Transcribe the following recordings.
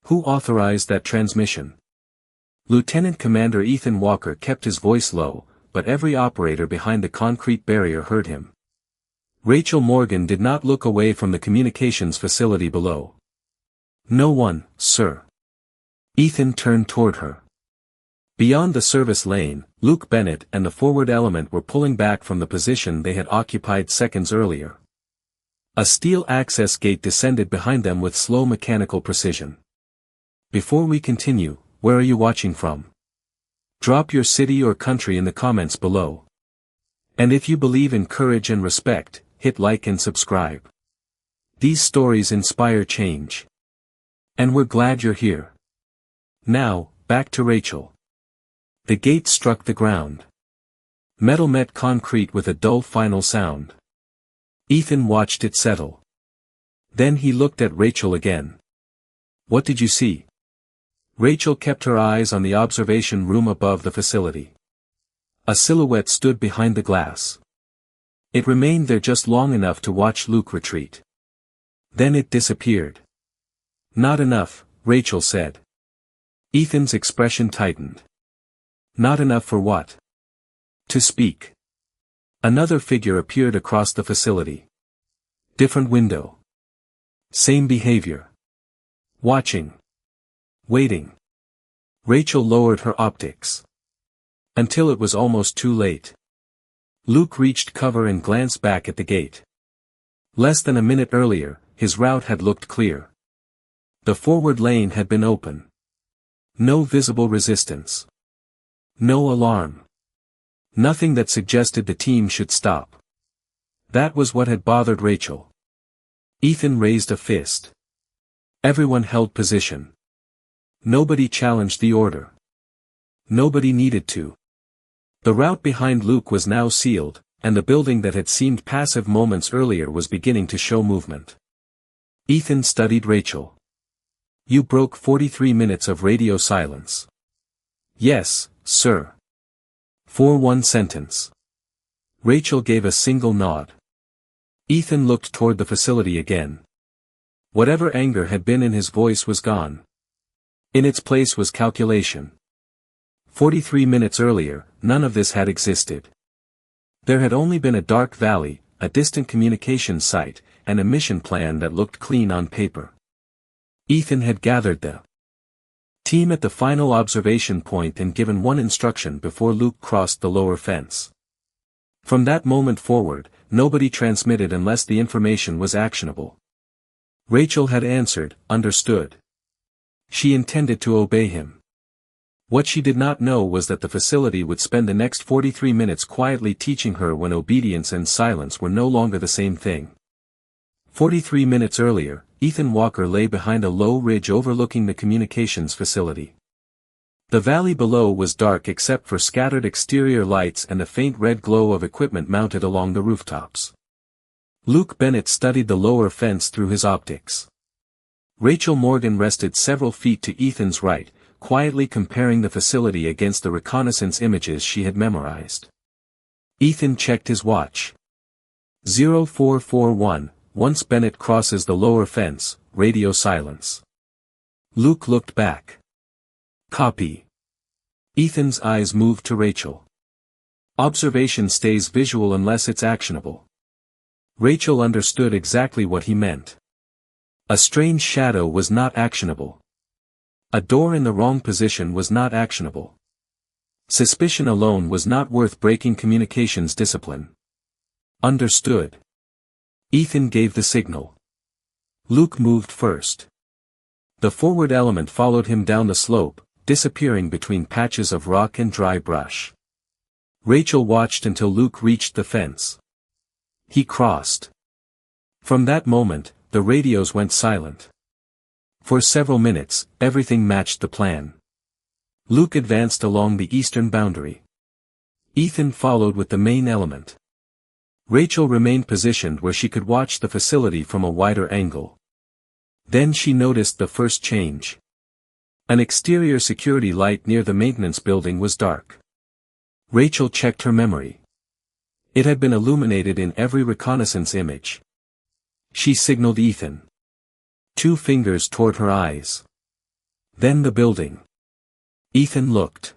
Who authorized that transmission? Lieutenant Commander Ethan Walker kept his voice low, but every operator behind the concrete barrier heard him. Rachel Morgan did not look away from the communications facility below. No one, sir. Ethan turned toward her. Beyond the service lane, Luke Bennett and the forward element were pulling back from the position they had occupied seconds earlier. A steel access gate descended behind them with slow mechanical precision. Before we continue, where are you watching from? Drop your city or country in the comments below. And if you believe in courage and respect, hit like and subscribe. These stories inspire change. And we're glad you're here. Now, back to Rachel. The gate struck the ground. Metal met concrete with a dull final sound. Ethan watched it settle. Then he looked at Rachel again. What did you see? Rachel kept her eyes on the observation room above the facility. A silhouette stood behind the glass. It remained there just long enough to watch Luke retreat. Then it disappeared. Not enough, Rachel said. Ethan's expression tightened. Not enough for what? To speak. Another figure appeared across the facility. Different window. Same behavior. Watching. Waiting. Rachel lowered her optics. Until it was almost too late. Luke reached cover and glanced back at the gate. Less than a minute earlier, his route had looked clear. The forward lane had been open. No visible resistance. No alarm. Nothing that suggested the team should stop. That was what had bothered Rachel. Ethan raised a fist. Everyone held position. Nobody challenged the order. Nobody needed to. The route behind Luke was now sealed, and the building that had seemed passive moments earlier was beginning to show movement. Ethan studied Rachel. You broke 43 minutes of radio silence. Yes, sir. For one sentence. Rachel gave a single nod. Ethan looked toward the facility again. Whatever anger had been in his voice was gone. In its place was calculation. 43 minutes earlier, none of this had existed. There had only been a dark valley, a distant communications site, and a mission plan that looked clean on paper. Ethan had gathered the team at the final observation point and given one instruction before Luke crossed the lower fence. From that moment forward, nobody transmitted unless the information was actionable. Rachel had answered, understood. She intended to obey him. What she did not know was that the facility would spend the next 43 minutes quietly teaching her when obedience and silence were no longer the same thing. 43 minutes earlier, Ethan Walker lay behind a low ridge overlooking the communications facility. The valley below was dark except for scattered exterior lights and the faint red glow of equipment mounted along the rooftops. Luke Bennett studied the lower fence through his optics. Rachel Morgan rested several feet to Ethan's right, quietly comparing the facility against the reconnaissance images she had memorized. Ethan checked his watch. 0441, once Bennett crosses the lower fence, radio silence. Luke looked back. Copy. Ethan's eyes moved to Rachel. Observation stays visual unless it's actionable. Rachel understood exactly what he meant. A strange shadow was not actionable. A door in the wrong position was not actionable. Suspicion alone was not worth breaking communications discipline. Understood. Ethan gave the signal. Luke moved first. The forward element followed him down the slope, disappearing between patches of rock and dry brush. Rachel watched until Luke reached the fence. He crossed. From that moment, the radios went silent. For several minutes, everything matched the plan. Luke advanced along the eastern boundary. Ethan followed with the main element. Rachel remained positioned where she could watch the facility from a wider angle. Then she noticed the first change. An exterior security light near the maintenance building was dark. Rachel checked her memory. It had been illuminated in every reconnaissance image. She signaled Ethan. 2 fingers toward her eyes. Then the building. Ethan looked.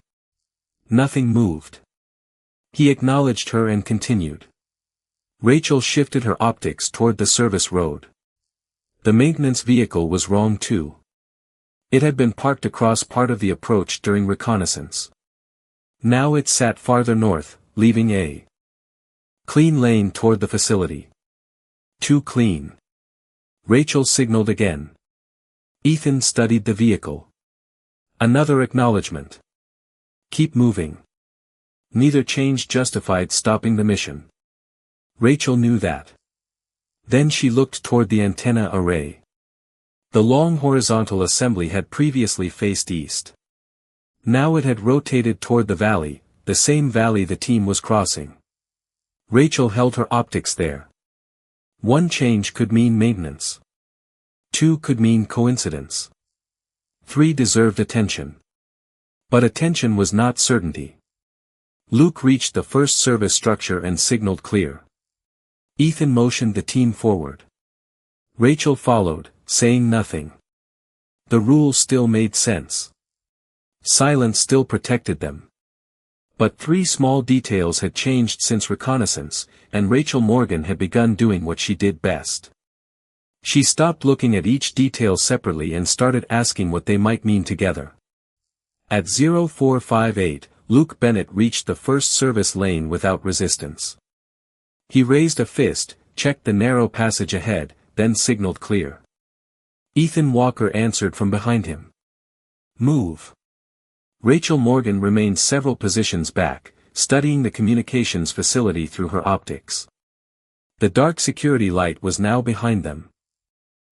Nothing moved. He acknowledged her and continued. Rachel shifted her optics toward the service road. The maintenance vehicle was wrong too. It had been parked across part of the approach during reconnaissance. Now it sat farther north, leaving a clean lane toward the facility. Too clean. Rachel signaled again. Ethan studied the vehicle. Another acknowledgement. Keep moving. Neither change justified stopping the mission. Rachel knew that. Then she looked toward the antenna array. The long horizontal assembly had previously faced east. Now it had rotated toward the valley, the same valley the team was crossing. Rachel held her optics there. One change could mean maintenance. Two could mean coincidence. Three deserved attention. But attention was not certainty. Luke reached the first service structure and signaled clear. Ethan motioned the team forward. Rachel followed, saying nothing. The rules still made sense. Silence still protected them. But three small details had changed since reconnaissance, and Rachel Morgan had begun doing what she did best. She stopped looking at each detail separately and started asking what they might mean together. At 0458, Luke Bennett reached the first service lane without resistance. He raised a fist, checked the narrow passage ahead, then signaled clear. Ethan Walker answered from behind him. Move. Rachel Morgan remained several positions back, studying the communications facility through her optics. The dark security light was now behind them.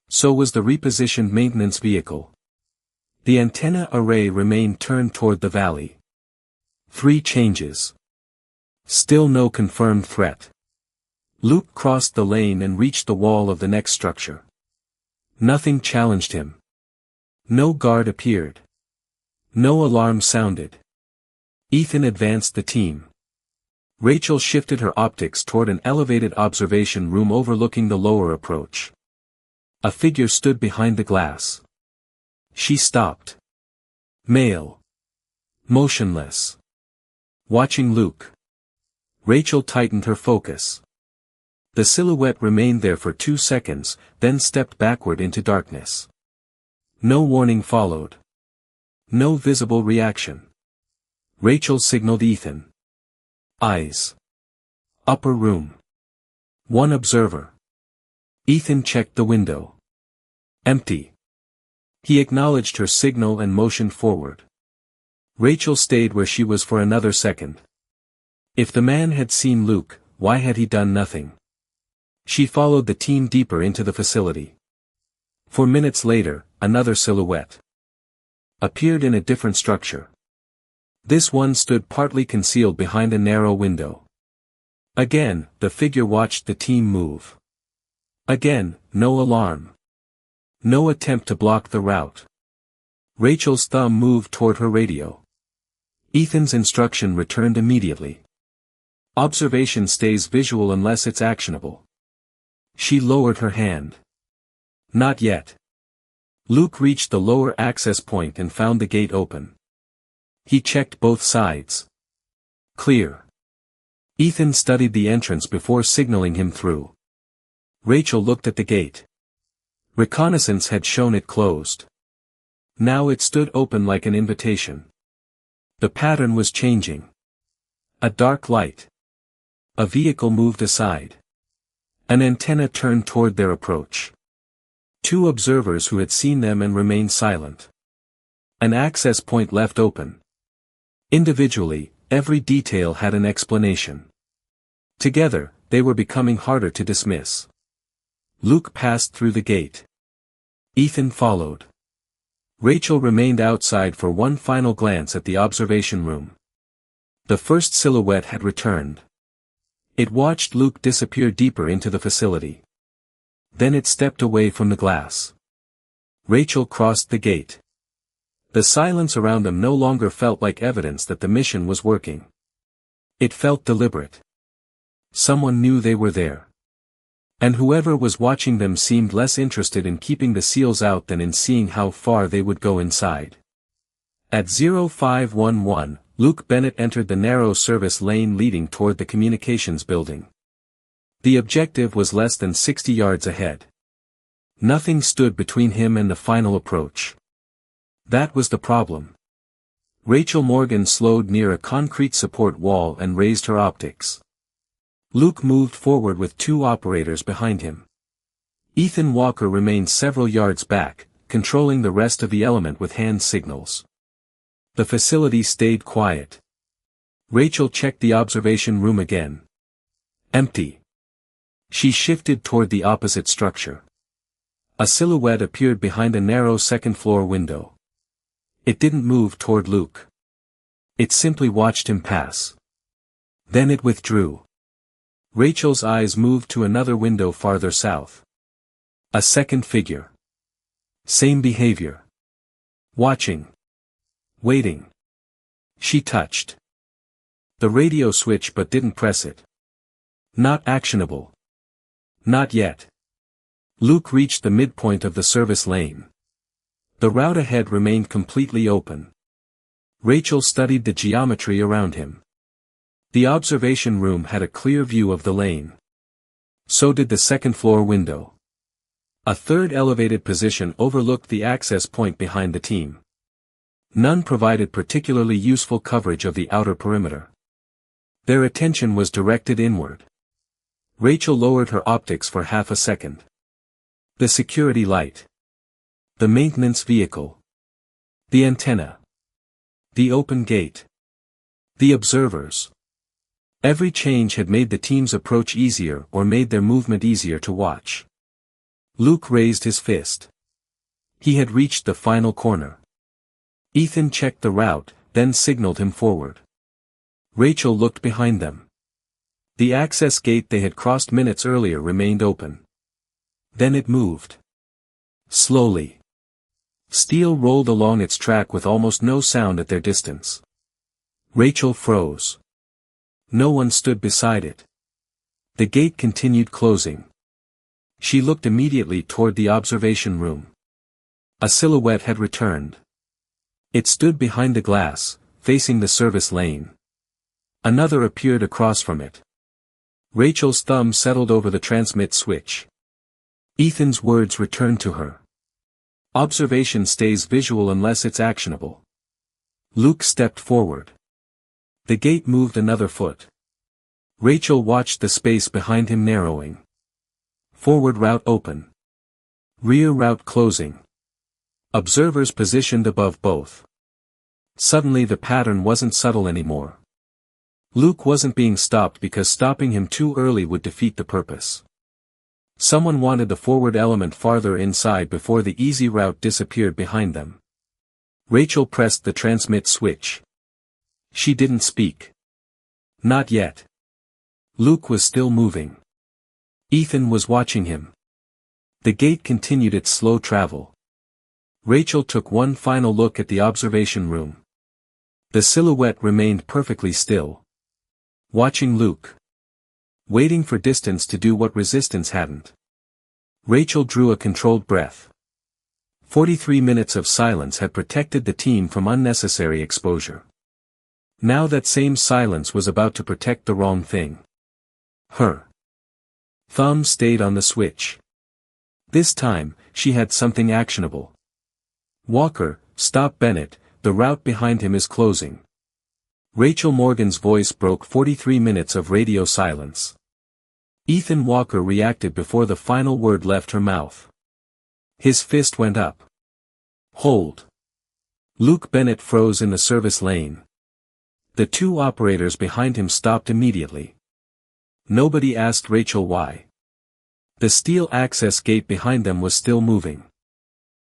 So was the repositioned maintenance vehicle. The antenna array remained turned toward the valley. 3 changes. Still no confirmed threat. Luke crossed the lane and reached the wall of the next structure. Nothing challenged him. No guard appeared. No alarm sounded. Ethan advanced the team. Rachel shifted her optics toward an elevated observation room overlooking the lower approach. A figure stood behind the glass. She stopped. Male. Motionless. Watching Luke. Rachel tightened her focus. The silhouette remained there for 2 seconds, then stepped backward into darkness. No warning followed. No visible reaction. Rachel signaled Ethan. Eyes. Upper room. 1 observer. Ethan checked the window. Empty. He acknowledged her signal and motioned forward. Rachel stayed where she was for another second. If the man had seen Luke, why had he done nothing? She followed the team deeper into the facility. 4 minutes later, another silhouette appeared in a different structure. This one stood partly concealed behind a narrow window. Again, the figure watched the team move. Again, no alarm. No attempt to block the route. Rachel's thumb moved toward her radio. Ethan's instruction returned immediately. Observation stays visual unless it's actionable. She lowered her hand. Not yet. Luke reached the lower access point and found the gate open. He checked both sides. Clear. Ethan studied the entrance before signaling him through. Rachel looked at the gate. Reconnaissance had shown it closed. Now it stood open like an invitation. The pattern was changing. A dark light. A vehicle moved aside. An antenna turned toward their approach. 2 observers who had seen them and remained silent. An access point left open. Individually, every detail had an explanation. Together, they were becoming harder to dismiss. Luke passed through the gate. Ethan followed. Rachel remained outside for one final glance at the observation room. The first silhouette had returned. It watched Luke disappear deeper into the facility. Then it stepped away from the glass. Rachel crossed the gate. The silence around them no longer felt like evidence that the mission was working. It felt deliberate. Someone knew they were there. And whoever was watching them seemed less interested in keeping the seals out than in seeing how far they would go inside. At 0511, Luke Bennett entered the narrow service lane leading toward the communications building. The objective was less than 60 yards ahead. Nothing stood between him and the final approach. That was the problem. Rachel Morgan slowed near a concrete support wall and raised her optics. Luke moved forward with two operators behind him. Ethan Walker remained several yards back, controlling the rest of the element with hand signals. The facility stayed quiet. Rachel checked the observation room again. Empty. She shifted toward the opposite structure. A silhouette appeared behind a narrow second-floor window. It didn't move toward Luke. It simply watched him pass. Then it withdrew. Rachel's eyes moved to another window farther south. A second figure. Same behavior. Watching. Waiting. She touched the radio switch but didn't press it. Not actionable. Not yet. Luke reached the midpoint of the service lane. The route ahead remained completely open. Rachel studied the geometry around him. The observation room had a clear view of the lane. So did the second-floor window. A third elevated position overlooked the access point behind the team. None provided particularly useful coverage of the outer perimeter. Their attention was directed inward. Rachel lowered her optics for half a second. The security light. The maintenance vehicle. The antenna. The open gate. The observers. Every change had made the team's approach easier or made their movement easier to watch. Luke raised his fist. He had reached the final corner. Ethan checked the route, then signaled him forward. Rachel looked behind them. The access gate they had crossed minutes earlier remained open. Then it moved. Slowly. Steel rolled along its track with almost no sound at their distance. Rachel froze. No one stood beside it. The gate continued closing. She looked immediately toward the observation room. A silhouette had returned. It stood behind the glass, facing the service lane. Another appeared across from it. Rachel's thumb settled over the transmit switch. Ethan's words returned to her. Observation stays visual unless it's actionable. Luke stepped forward. The gate moved another foot. Rachel watched the space behind him narrowing. Forward route open. Rear route closing. Observers positioned above both. Suddenly the pattern wasn't subtle anymore. Luke wasn't being stopped because stopping him too early would defeat the purpose. Someone wanted the forward element farther inside before the easy route disappeared behind them. Rachel pressed the transmit switch. She didn't speak. Not yet. Luke was still moving. Ethan was watching him. The gate continued its slow travel. Rachel took one final look at the observation room. The silhouette remained perfectly still. Watching Luke. Waiting for distance to do what resistance hadn't. Rachel drew a controlled breath. 43 minutes of silence had protected the team from unnecessary exposure. Now that same silence was about to protect the wrong thing. Her thumb stayed on the switch. This time, she had something actionable. Walker, stop Bennett, the route behind him is closing. Rachel Morgan's voice broke 43 minutes of radio silence. Ethan Walker reacted before the final word left her mouth. His fist went up. Hold. Luke Bennett froze in the service lane. The two operators behind him stopped immediately. Nobody asked Rachel why. The steel access gate behind them was still moving.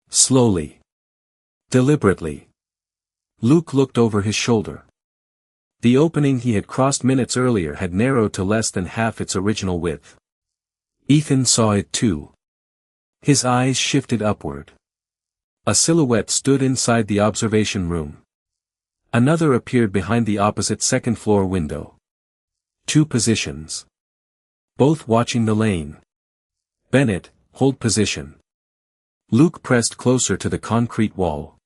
Slowly. Deliberately. Luke looked over his shoulder. The opening he had crossed minutes earlier had narrowed to less than half its original width. Ethan saw it too. His eyes shifted upward. A silhouette stood inside the observation room. Another appeared behind the opposite second-floor window. Two positions. Both watching the lane. Bennett, hold position. Luke pressed closer to the concrete wall.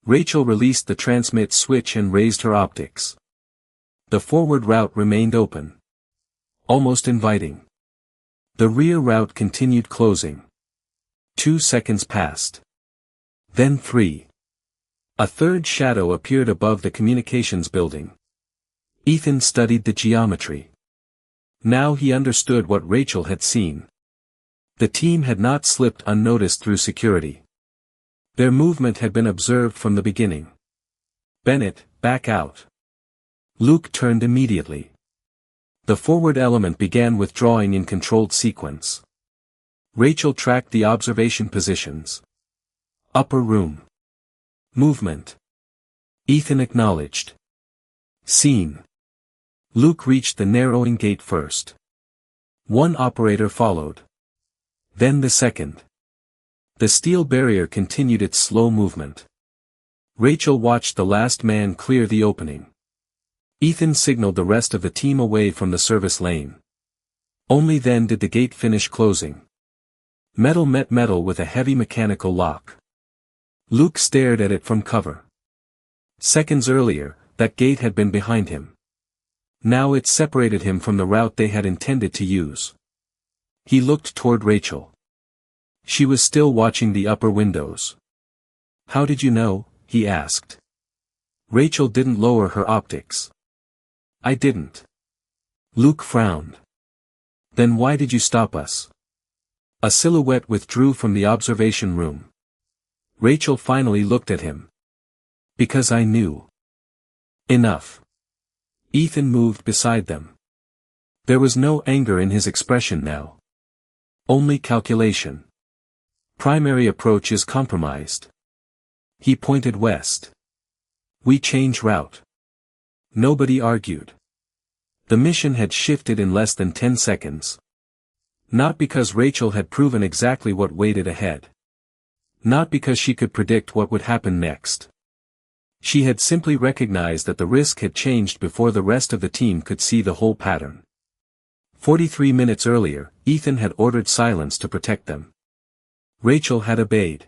Rachel released the transmit switch and raised her optics. The forward route remained open. Almost inviting. The rear route continued closing. 2 seconds passed. Then 3. A third shadow appeared above the communications building. Ethan studied the geometry. Now he understood what Rachel had seen. The team had not slipped unnoticed through security. Their movement had been observed from the beginning. Bennett, back out. Luke turned immediately. The forward element began withdrawing in controlled sequence. Rachel tracked the observation positions. Upper room. Movement. Ethan acknowledged. Seen. Luke reached the narrowing gate first. One operator followed. Then the second. The steel barrier continued its slow movement. Rachel watched the last man clear the opening. Ethan signaled the rest of the team away from the service lane. Only then did the gate finish closing. Metal met metal with a heavy mechanical lock. Luke stared at it from cover. Seconds earlier, that gate had been behind him. Now it separated him from the route they had intended to use. He looked toward Rachel. She was still watching the upper windows. How did you know? He asked. Rachel didn't lower her optics. I didn't. Luke frowned. Then why did you stop us? A silhouette withdrew from the observation room. Rachel finally looked at him. Because I knew. Enough. Ethan moved beside them. There was no anger in his expression now. Only calculation. Primary approach is compromised. He pointed west. We change route. Nobody argued. The mission had shifted in less than 10 seconds. Not because Rachel had proven exactly what waited ahead. Not because she could predict what would happen next. She had simply recognized that the risk had changed before the rest of the team could see the whole pattern. 43 minutes earlier, Ethan had ordered silence to protect them. Rachel had obeyed.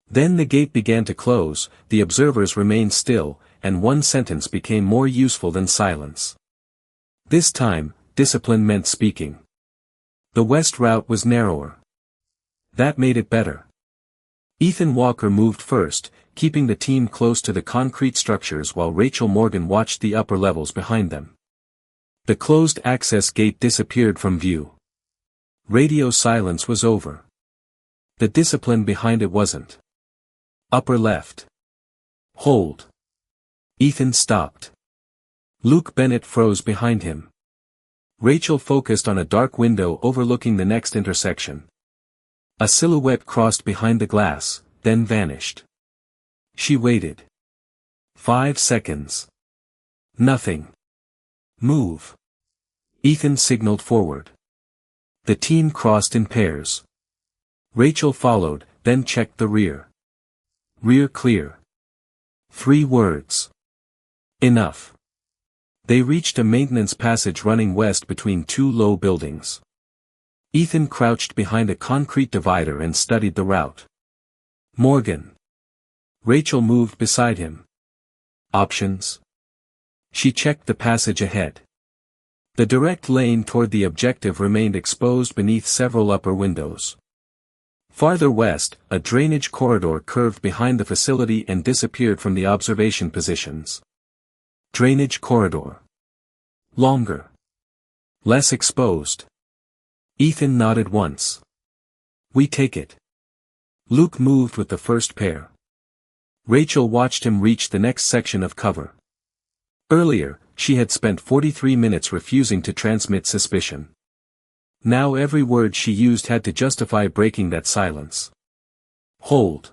Then the gate began to close, the observers remained still, and one sentence became more useful than silence. This time, discipline meant speaking. The west route was narrower. That made it better. Ethan Walker moved first, keeping the team close to the concrete structures while Rachel Morgan watched the upper levels behind them. The closed access gate disappeared from view. Radio silence was over. The discipline behind it wasn't. Upper left. Hold. Ethan stopped. Luke Bennett froze behind him. Rachel focused on a dark window overlooking the next intersection. A silhouette crossed behind the glass, then vanished. She waited. 5 seconds. Nothing. Move. Ethan signaled forward. The team crossed in pairs. Rachel followed, then checked the rear. Rear clear. 3 words. Enough. They reached a maintenance passage running west between 2 low buildings. Ethan crouched behind a concrete divider and studied the route. Morgan. Rachel moved beside him. Options. She checked the passage ahead. The direct lane toward the objective remained exposed beneath several upper windows. Farther west, a drainage corridor curved behind the facility and disappeared from the observation positions. Drainage corridor. Longer. Less exposed. Ethan nodded once. We take it. Luke moved with the first pair. Rachel watched him reach the next section of cover. Earlier, she had spent 43 minutes refusing to transmit suspicion. Now every word she used had to justify breaking that silence. Hold.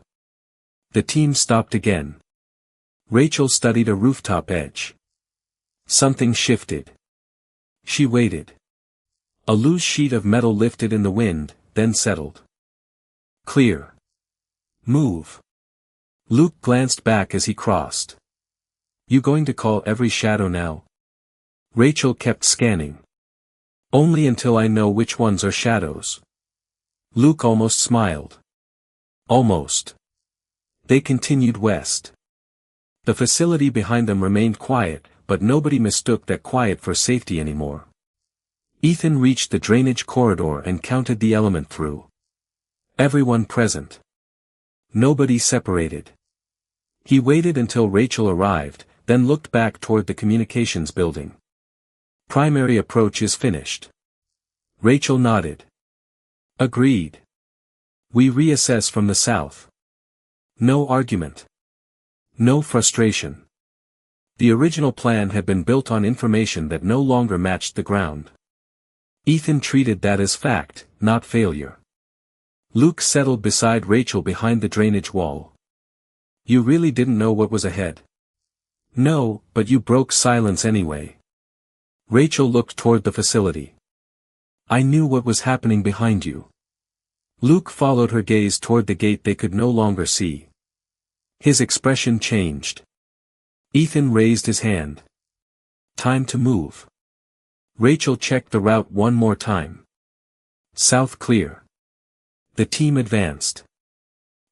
The team stopped again. Rachel studied a rooftop edge. Something shifted. She waited. A loose sheet of metal lifted in the wind, then settled. Clear. Move. Luke glanced back as he crossed. You going to call every shadow now? Rachel kept scanning. Only until I know which ones are shadows. Luke almost smiled. Almost. They continued west. The facility behind them remained quiet, but nobody mistook that quiet for safety anymore. Ethan reached the drainage corridor and counted the element through. Everyone present. Nobody separated. He waited until Rachel arrived, then looked back toward the communications building. Primary approach is finished. Rachel nodded. Agreed. We reassess from the south. No argument. No frustration. The original plan had been built on information that no longer matched the ground. Ethan treated that as fact, not failure. Luke settled beside Rachel behind the drainage wall. You really didn't know what was ahead? No, but you broke silence anyway. Rachel looked toward the facility. I knew what was happening behind you. Luke followed her gaze toward the gate they could no longer see. His expression changed. Ethan raised his hand. Time to move. Rachel checked the route one more time. South clear. The team advanced.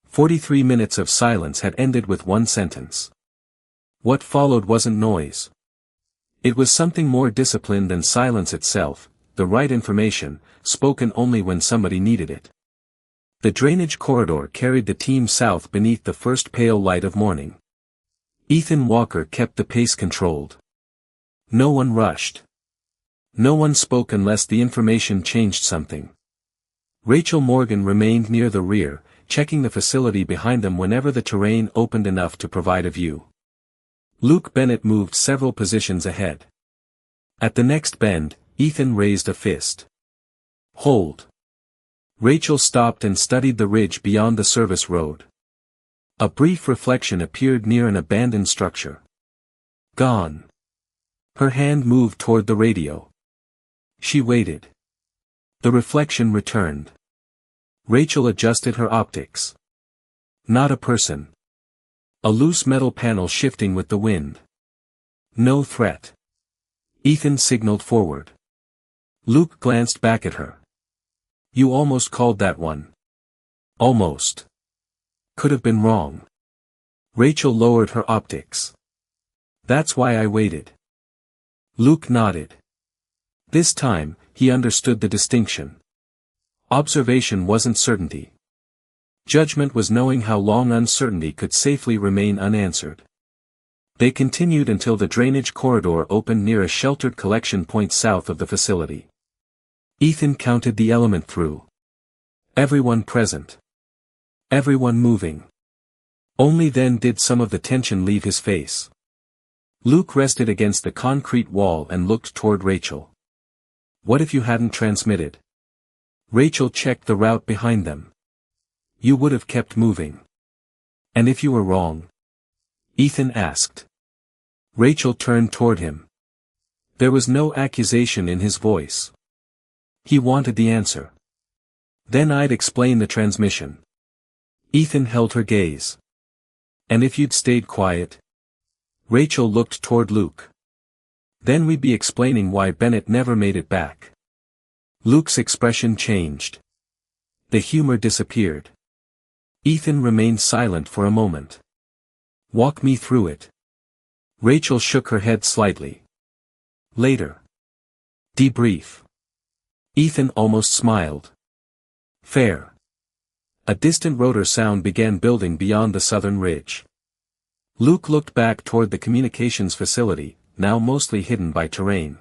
43 minutes of silence had ended with one sentence. What followed wasn't noise. It was something more disciplined than silence itself, the right information, spoken only when somebody needed it. The drainage corridor carried the team south beneath the first pale light of morning. Ethan Walker kept the pace controlled. No one rushed. No one spoke unless the information changed something. Rachel Morgan remained near the rear, checking the facility behind them whenever the terrain opened enough to provide a view. Luke Bennett moved several positions ahead. At the next bend, Ethan raised a fist. Hold. Rachel stopped and studied the ridge beyond the service road. A brief reflection appeared near an abandoned structure. Gone. Her hand moved toward the radio. She waited. The reflection returned. Rachel adjusted her optics. Not a person. A loose metal panel shifting with the wind. No threat. Ethan signaled forward. Luke glanced back at her. You almost called that one. Almost. Could have been wrong. Rachel lowered her optics. That's why I waited. Luke nodded. This time, he understood the distinction. Observation wasn't certainty. Judgment was knowing how long uncertainty could safely remain unanswered. They continued until the drainage corridor opened near a sheltered collection point south of the facility. Ethan counted the element through. Everyone present. Everyone moving. Only then did some of the tension leave his face. Luke rested against the concrete wall and looked toward Rachel. What if you hadn't transmitted? Rachel checked the route behind them. You would have kept moving. And if you were wrong? Ethan asked. Rachel turned toward him. There was no accusation in his voice. He wanted the answer. Then I'd explain the transmission. Ethan held her gaze. And if you'd stayed quiet? Rachel looked toward Luke. Then we'd be explaining why Bennett never made it back. Luke's expression changed. The humor disappeared. Ethan remained silent for a moment. Walk me through it. Rachel shook her head slightly. Later. Debrief. Ethan almost smiled. Fair. A distant rotor sound began building beyond the southern ridge. Luke looked back toward the communications facility, now mostly hidden by terrain.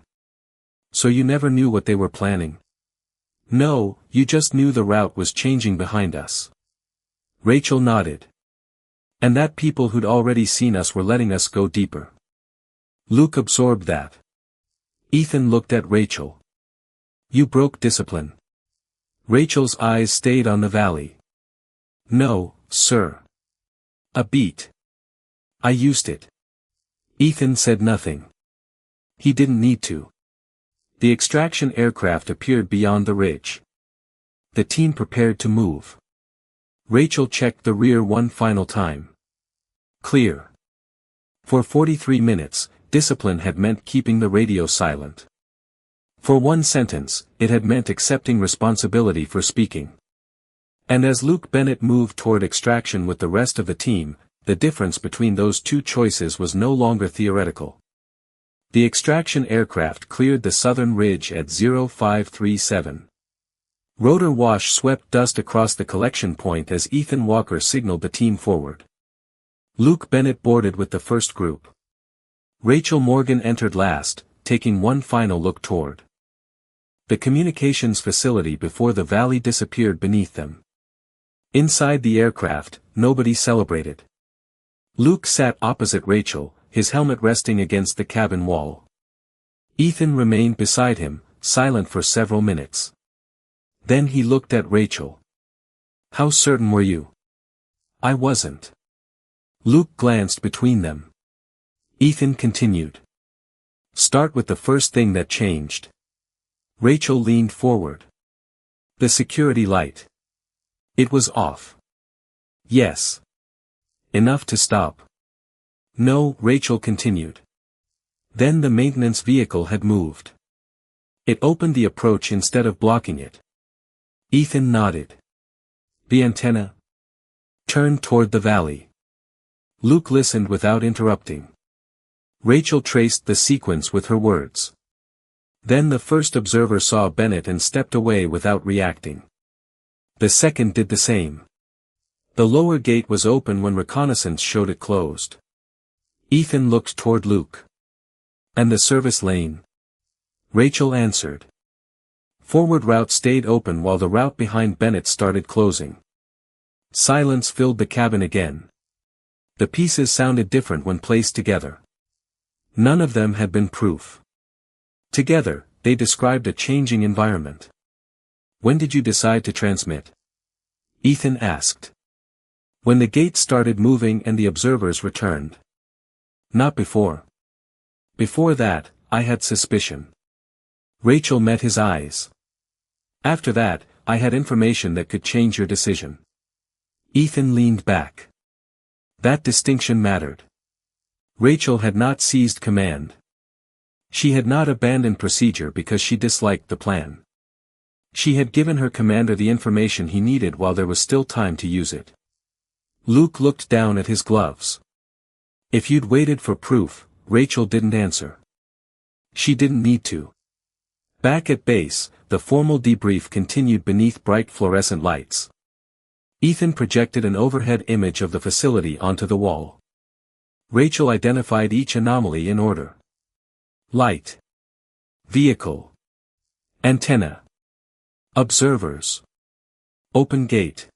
So you never knew what they were planning? No, you just knew the route was changing behind us. Rachel nodded. And that people who'd already seen us were letting us go deeper. Luke absorbed that. Ethan looked at Rachel. You broke discipline. Rachel's eyes stayed on the valley. No, sir. A beat. I used it. Ethan said nothing. He didn't need to. The extraction aircraft appeared beyond the ridge. The team prepared to move. Rachel checked the rear one final time. Clear. For 43 minutes, discipline had meant keeping the radio silent. For one sentence, it had meant accepting responsibility for speaking. And as Luke Bennett moved toward extraction with the rest of the team, the difference between those two choices was no longer theoretical. The extraction aircraft cleared the southern ridge at 0537. Rotor wash swept dust across the collection point as Ethan Walker signaled the team forward. Luke Bennett boarded with the first group. Rachel Morgan entered last, taking one final look toward the communications facility before the valley disappeared beneath them. Inside the aircraft, nobody celebrated. Luke sat opposite Rachel, his helmet resting against the cabin wall. Ethan remained beside him, silent for several minutes. Then he looked at Rachel. "How certain were you?" "I wasn't." Luke glanced between them. Ethan continued. "Start with the first thing that changed." Rachel leaned forward. "The security light. It was off." "Yes. Enough to stop." "No," Rachel continued. "Then the maintenance vehicle had moved. It opened the approach instead of blocking it." Ethan nodded. "The antenna?" "Turned toward the valley." Luke listened without interrupting. Rachel traced the sequence with her words. Then the first observer saw Bennett and stepped away without reacting. The second did the same. The lower gate was open when reconnaissance showed it closed. Ethan looked toward Luke. "And the service lane?" Rachel answered. "Forward route stayed open while the route behind Bennett started closing." Silence filled the cabin again. The pieces sounded different when placed together. None of them had been proof. Together, they described a changing environment. "When did you decide to transmit?" Ethan asked. "When the gate started moving and the observers returned." "Not before." "Before that, I had suspicion." Rachel met his eyes. "After that, I had information that could change your decision." Ethan leaned back. That distinction mattered. Rachel had not seized command. She had not abandoned procedure because she disliked the plan. She had given her commander the information he needed while there was still time to use it. Luke looked down at his gloves. "If you'd waited for proof," Rachel didn't answer. She didn't need to. Back at base, the formal debrief continued beneath bright fluorescent lights. Ethan projected an overhead image of the facility onto the wall. Rachel identified each anomaly in order. Light. Vehicle. Antenna. Observers. Open gate.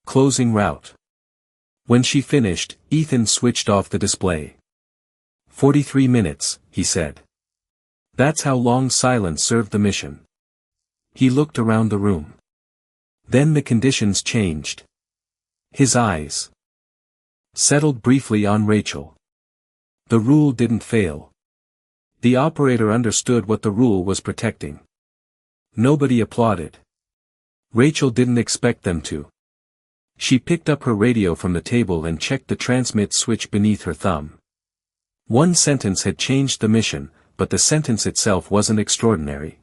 Closing route. When she finished, Ethan switched off the display. 43 minutes, he said. That's how long silence served the mission. He looked around the room. Then the conditions changed. His eyes settled briefly on Rachel. The rule didn't fail. The operator understood what the rule was protecting. Nobody applauded. Rachel didn't expect them to. She picked up her radio from the table and checked the transmit switch beneath her thumb. One sentence had changed the mission, but the sentence itself wasn't extraordinary.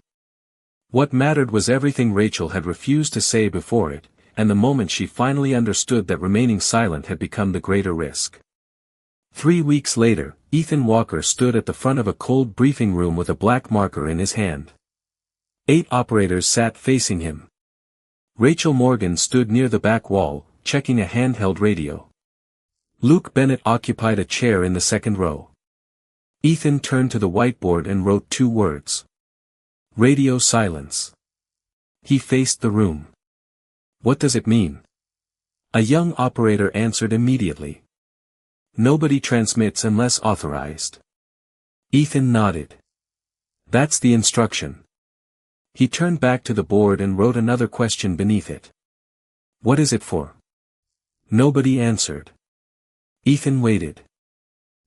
What mattered was everything Rachel had refused to say before it, and the moment she finally understood that remaining silent had become the greater risk. 3 weeks later, Ethan Walker stood at the front of a cold briefing room with a black marker in his hand. 8 operators sat facing him. Rachel Morgan stood near the back wall, checking a handheld radio. Luke Bennett occupied a chair in the second row. Ethan turned to the whiteboard and wrote 2 words. Radio silence. He faced the room. What does it mean? A young operator answered immediately. Nobody transmits unless authorized. Ethan nodded. That's the instruction. He turned back to the board and wrote another question beneath it. What is it for? Nobody answered. Ethan waited.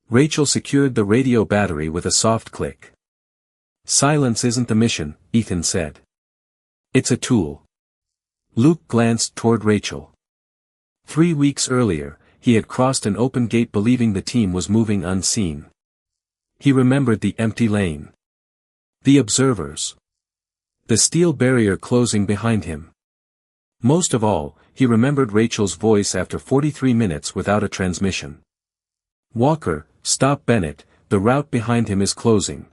Rachel secured the radio battery with a soft click. Silence isn't the mission, Ethan said. It's a tool. Luke glanced toward Rachel. 3 weeks earlier, he had crossed an open gate believing the team was moving unseen. He remembered the empty lane. The observers. The steel barrier closing behind him. Most of all, he remembered Rachel's voice after 43 minutes without a transmission. "Walker, stop Bennett, the route behind him is closing."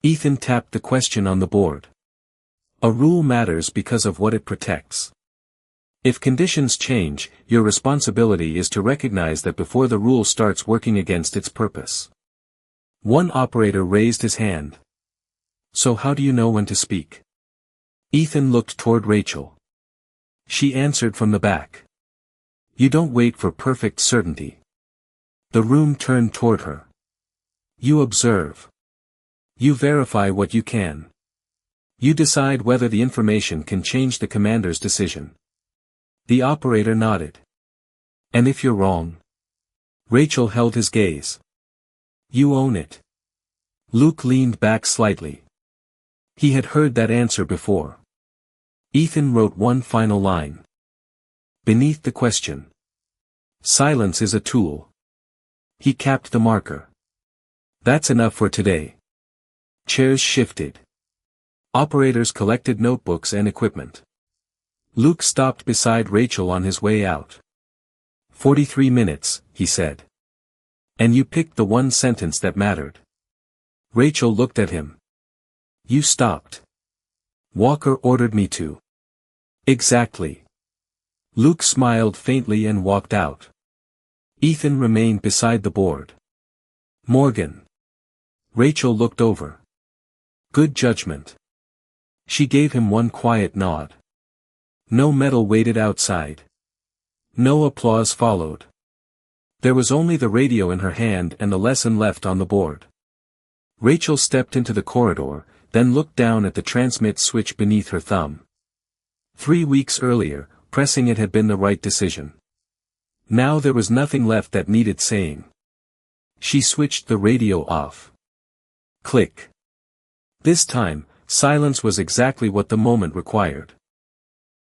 Ethan tapped the question on the board. A rule matters because of what it protects. If conditions change, your responsibility is to recognize that before the rule starts working against its purpose. One operator raised his hand. "So how do you know when to speak?" Ethan looked toward Rachel. She answered from the back. "You don't wait for perfect certainty." The room turned toward her. "You observe. You verify what you can. You decide whether the information can change the commander's decision." The operator nodded. "And if you're wrong?" Rachel held his gaze. "You own it." Luke leaned back slightly. He had heard that answer before. Ethan wrote one final line. Beneath the question. "Silence is a tool." He capped the marker. "That's enough for today." Chairs shifted. Operators collected notebooks and equipment. Luke stopped beside Rachel on his way out. 43 minutes, he said. "And you picked the one sentence that mattered." Rachel looked at him. "You stopped. Walker ordered me to." "Exactly." Luke smiled faintly and walked out. Ethan remained beside the board. "Morgan." Rachel looked over. "Good judgment." She gave him one quiet nod. No medal waited outside. No applause followed. There was only the radio in her hand and the lesson left on the board. Rachel stepped into the corridor, then looked down at the transmit switch beneath her thumb. 3 weeks earlier, pressing it had been the right decision. Now there was nothing left that needed saying. She switched the radio off. Click. This time, silence was exactly what the moment required.